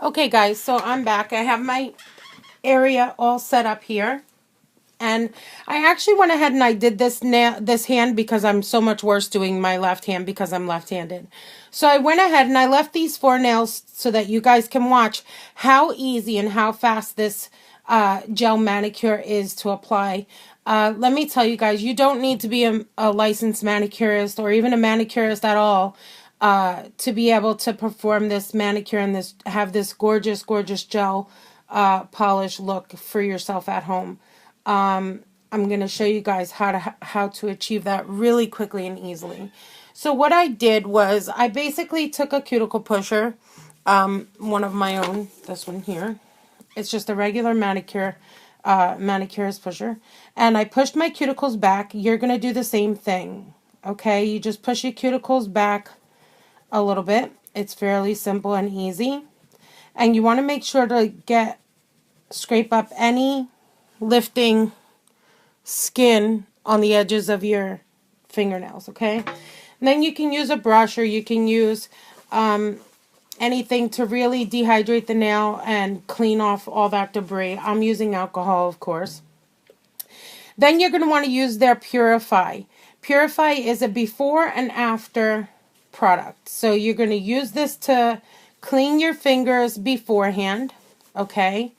Okay, guys, so I'm back. I have my area all set up here. And I actually went ahead and I did this hand because I'm so much worse doing my left hand because I'm left-handed. So I went ahead and I left these 4 nails so that you guys can watch how easy and how fast this gel manicure is to apply. Let me tell you guys, you don't need to be a licensed manicurist or even a manicurist at all to be able to perform this manicure and have this gorgeous, gorgeous gel polish look for yourself at home. I'm going to show you guys how to achieve that really quickly and easily. So what I did was I basically took a cuticle pusher, one of my own, this one here. It's just a regular manicurist pusher. And I pushed my cuticles back. You're going to do the same thing. Okay, you just push your cuticles back a little bit. It's fairly simple and easy. And you want to make sure to scrape up any lifting skin on the edges of your fingernails, okay? And then you can use a brush or you can use anything to really dehydrate the nail and clean off all that debris. I'm using alcohol, of course. Then you're going to want to use their Purify. Purify is a before and after product. So you're going to use this to clean your fingers beforehand, okay?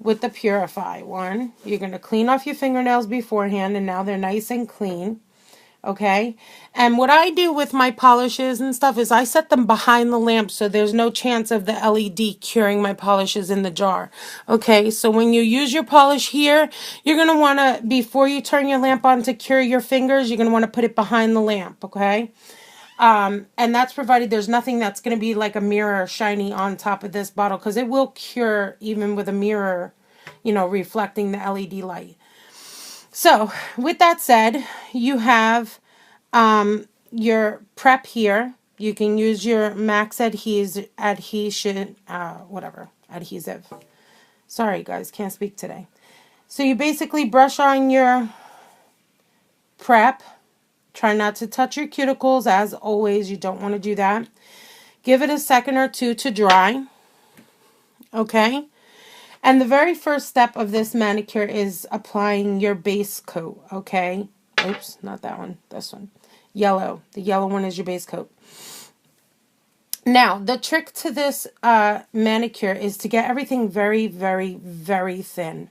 With the Purify one, you're going to clean off your fingernails beforehand, and now they're nice and clean, okay? And what I do with my polishes and stuff is I set them behind the lamp so there's no chance of the LED curing my polishes in the jar, okay? So when you use your polish here, you're going to want to, before you turn your lamp on to cure your fingers, you're going to want to put it behind the lamp, okay? And that's provided there's nothing that's going to be like a mirror shiny on top of this bottle, because it will cure even with a mirror, reflecting the LED light. So with that said, you have your prep here. You can use your Max adhesive. Sorry guys, can't speak today. So you basically brush on your prep. Try not to touch your cuticles, as always. You don't want to do that. Give it a second or two to dry. Okay? And the very first step of this manicure is applying your base coat. Okay? Oops, not that one. This one. Yellow. The yellow one is your base coat. Now, the trick to this manicure is to get everything very, very, very thin.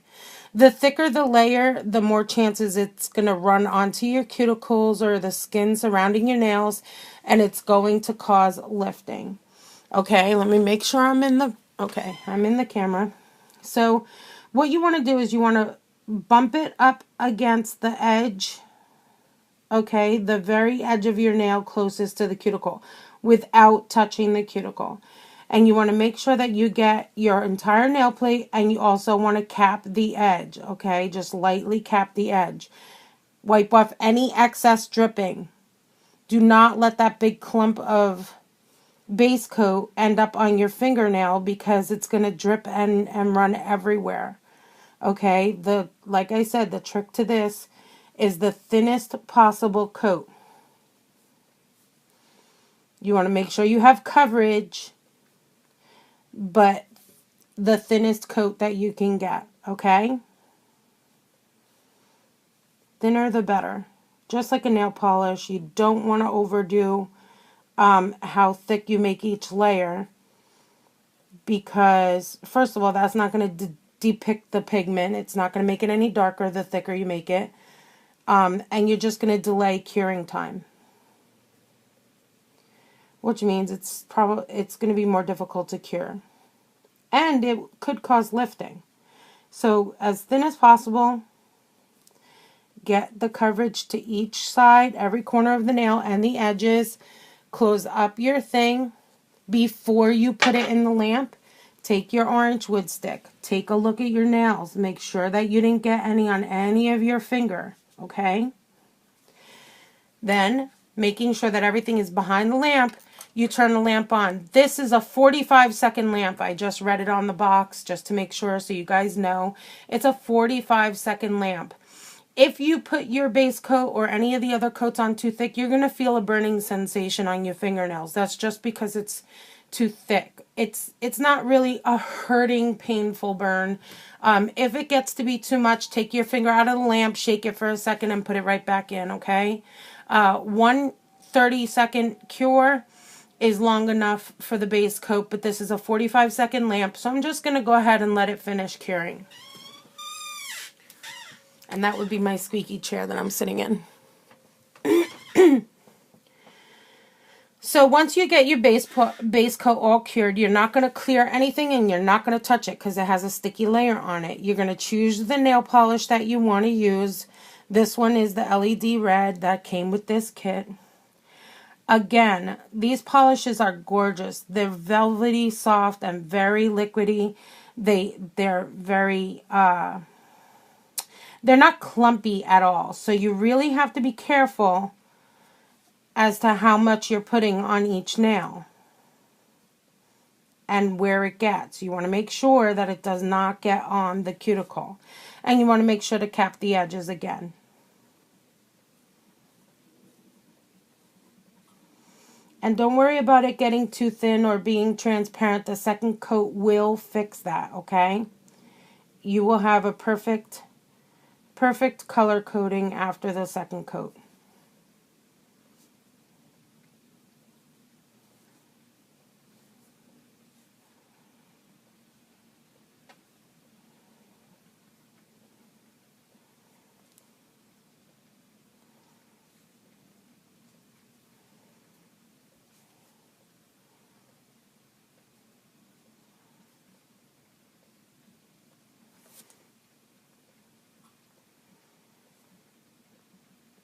The thicker the layer, the more chances it's going to run onto your cuticles or the skin surrounding your nails, and it's going to cause lifting. Okay, let me make sure I'm in the camera. So what you want to do is you want to bump it up against the edge, okay, the very edge of your nail closest to the cuticle without touching the cuticle. And you want to make sure that you get your entire nail plate, and you also want to cap the edge, okay? Just lightly cap the edge. Wipe off any excess dripping. Do not let that big clump of base coat end up on your fingernail, because it's going to drip and run everywhere, okay? Like I said, the trick to this is the thinnest possible coat. You want to make sure you have coverage, but the thinnest coat that you can get, okay? Thinner the better. Just like a nail polish, you don't want to overdo how thick you make each layer, because first of all, that's not going to depict the pigment. It's not going to make it any darker the thicker you make it, and you're just going to delay curing time, which means it's going to be more difficult to cure. And it could cause lifting. So as thin as possible, get the coverage to each side, every corner of the nail and the edges. Close up your thing before you put it in the lamp. Take your orange wood stick. Take a look at your nails. Make sure that you didn't get any on any of your finger, okay? Then, making sure that everything is behind the lamp, you turn the lamp on. This is a 45-second lamp. I just read it on the box just to make sure so you guys know. It's a 45-second lamp. If you put your base coat or any of the other coats on too thick, you're going to feel a burning sensation on your fingernails. That's just because it's too thick. It's not really a hurting, painful burn. If it gets to be too much, take your finger out of the lamp, shake it for a second, and put it right back in, okay? 1 30-second cure is long enough for the base coat, but this is a 45-second lamp, so I'm just going to go ahead and let it finish curing. And that would be my squeaky chair that I'm sitting in. So once you get your base coat all cured, you're not going to clear anything and you're not going to touch it because it has a sticky layer on it. You're going to choose the nail polish that you want to use. This one is the LED red that came with this kit. Again, these polishes are gorgeous. They're velvety, soft, and very liquidy. They're very, they're not clumpy at all. So you really have to be careful as to how much you're putting on each nail and where it gets. You want to make sure that it does not get on the cuticle. And you want to make sure to cap the edges again. And don't worry about it getting too thin or being transparent. The second coat will fix that, okay? You will have a perfect color coating after the second coat.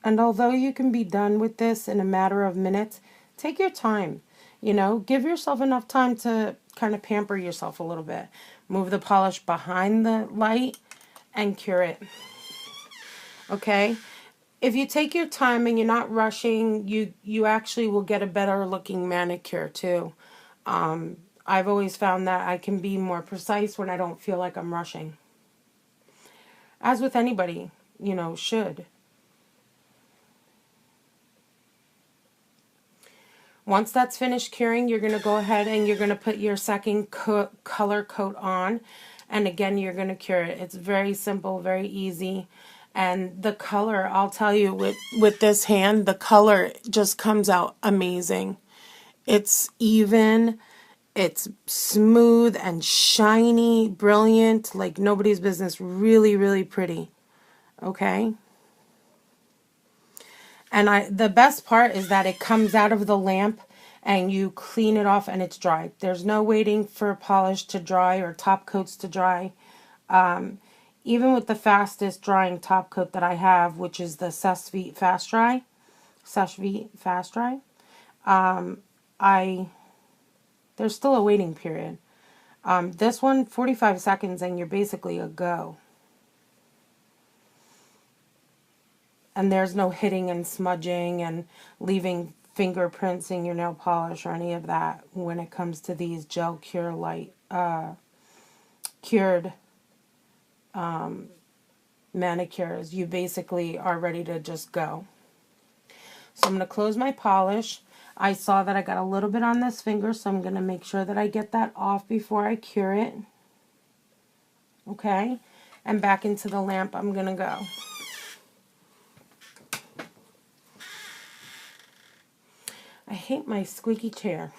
And although you can be done with this in a matter of minutes, take your time. You know, give yourself enough time to kind of pamper yourself a little bit. Move the polish behind the light and cure it. Okay? If you take your time and you're not rushing, you actually will get a better looking manicure too. I've always found that I can be more precise when I don't feel like I'm rushing. As with anybody, you know, should. Once that's finished curing, you're going to go ahead and you're going to put your second color coat on. And again, you're going to cure it. It's very simple, very easy. And the color, I'll tell you, with this hand, the color just comes out amazing. It's even, it's smooth and shiny, brilliant, like nobody's business. Really, really pretty. Okay? And the best part is that it comes out of the lamp and you clean it off and it's dry. There's no waiting for polish to dry or top coats to dry. Even with the fastest drying top coat that I have, which is the Seshveet Fast Dry, there's still a waiting period. This one, 45 seconds and you're basically a go. And there's no hitting and smudging and leaving fingerprints in your nail polish or any of that when it comes to these gel cured manicures. You basically are ready to just go. So I'm going to close my polish. I saw that I got a little bit on this finger, so I'm going to make sure that I get that off before I cure it. Okay? And back into the lamp I'm going to go. I hate my squeaky chair.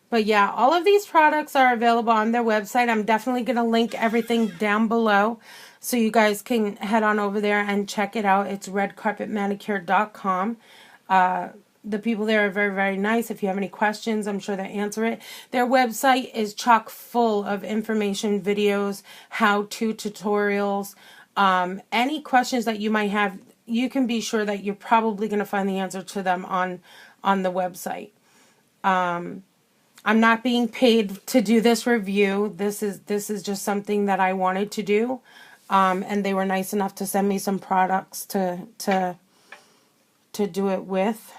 But yeah, all of these products are available on their website. I'm definitely going to link everything down below so you guys can head on over there and check it out. It's redcarpetmanicure.com. The people there are very, very nice. If you have any questions, I'm sure they answer it. Their website is chock full of information, videos, how-to tutorials. Any questions that you might have, you can be sure that you're probably going to find the answer to them on the website. I'm not being paid to do this review. This is just something that I wanted to do. And they were nice enough to send me some products to do it with.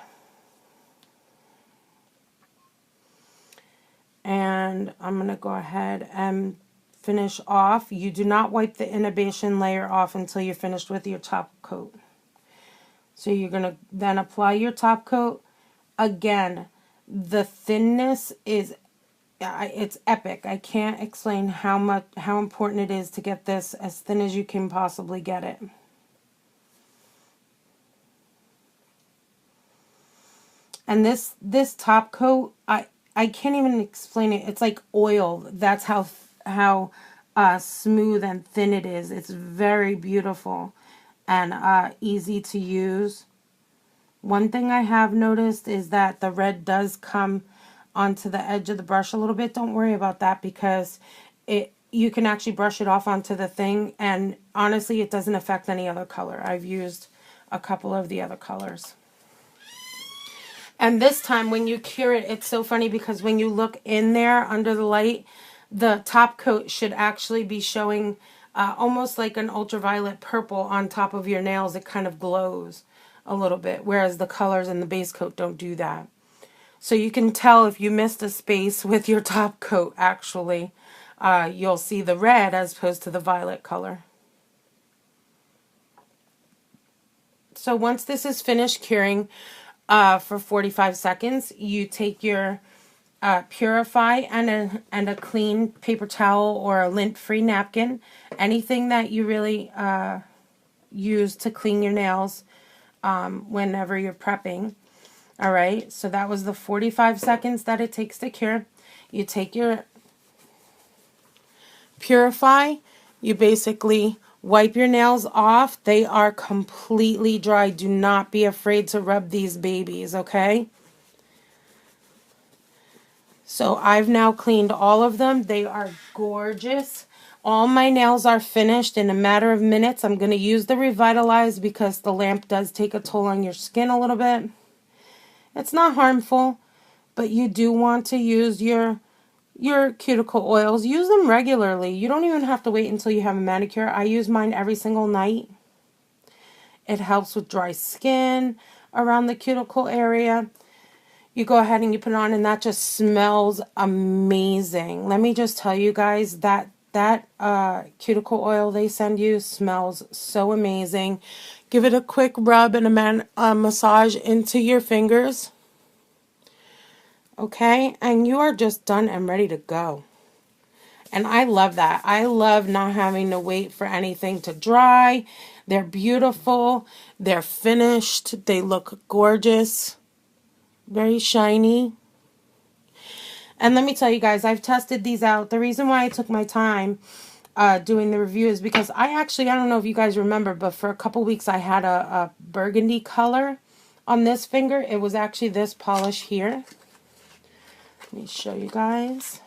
And I'm going to go ahead and finish off. You do not wipe the inhibition layer off until you're finished with your top coat. So you're going to then apply your top coat. Again, The thinness is it's epic. I can't explain how important it is to get this as thin as you can possibly get it. And this top coat, I can't even explain it. It's like oil. That's how smooth and thin it is. It's very beautiful and easy to use. One thing I have noticed is that the red does come onto the edge of the brush a little bit. Don't worry about that because you can actually brush it off onto the thing, and honestly it doesn't affect any other color. I've used a couple of the other colors. And this time when you cure it, it's so funny because when you look in there under the light, the top coat should actually be showing almost like an ultraviolet purple on top of your nails. It kind of glows a little bit, whereas the colors in the base coat don't do that. So you can tell if you missed a space with your top coat, actually. You'll see the red as opposed to the violet color. So once this is finished curing for 45 seconds, you take your Purify and a clean paper towel or a lint-free napkin, anything that you really use to clean your nails whenever you're prepping. All right, so that was the 45 seconds that it takes to cure. You take your Purify, you basically wipe your nails off. They are completely dry. Do not be afraid to rub these babies, okay? So I've now cleaned all of them. They are gorgeous. All my nails are finished in a matter of minutes. I'm going to use the Revitalize because the lamp does take a toll on your skin a little bit. It's not harmful, but you do want to use your cuticle oils. Use them regularly. You don't even have to wait until you have a manicure. I use mine every single night. It helps with dry skin around the cuticle area. You go ahead and you put it on and that just smells amazing. Let me just tell you guys that cuticle oil they send you smells so amazing. Give it a quick rub and a massage into your fingers. Okay, and you are just done and ready to go. And I love that. I love not having to wait for anything to dry. They're beautiful. They're finished. They look gorgeous. Very shiny. And let me tell you guys, I've tested these out. The reason why I took my time doing the review is because I don't know if you guys remember, but for a couple weeks I had a burgundy color on this finger. It was actually this polish here. Let me show you guys.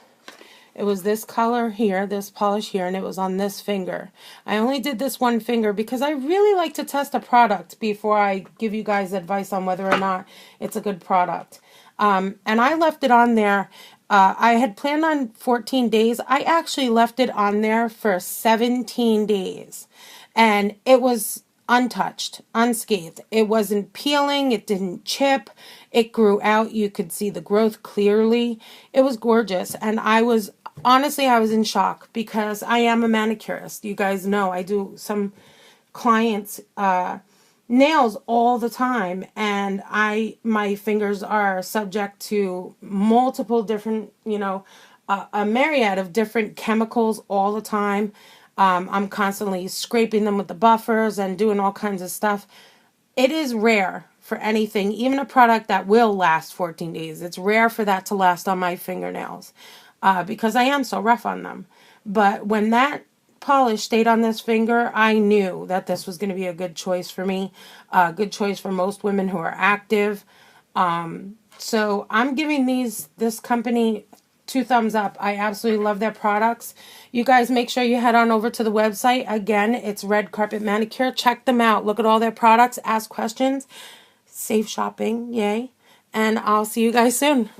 It was this color here, this polish here, and it was on this finger. I only did this one finger because I really like to test a product before I give you guys advice on whether or not it's a good product. And I left it on there. I had planned on 14 days. I actually left it on there for 17 days. And it was untouched, unscathed. It wasn't peeling. It didn't chip. It grew out. You could see the growth clearly. It was gorgeous. And honestly, I was in shock because I am a manicurist. You guys know I do some clients' nails all the time, and my fingers are subject to multiple different, a myriad of different chemicals all the time. I'm constantly scraping them with the buffers and doing all kinds of stuff. It is rare for anything, even a product that will last 14 days. It's rare for that to last on my fingernails because I am so rough on them. But when that polish stayed on this finger, I knew that this was going to be a good choice for me, a good choice for most women who are active. So I'm giving this company 2 thumbs up. I absolutely love their products. You guys make sure you head on over to the website. Again, it's Red Carpet Manicure. Check them out. Look at all their products. Ask questions. Safe shopping. Yay. And I'll see you guys soon.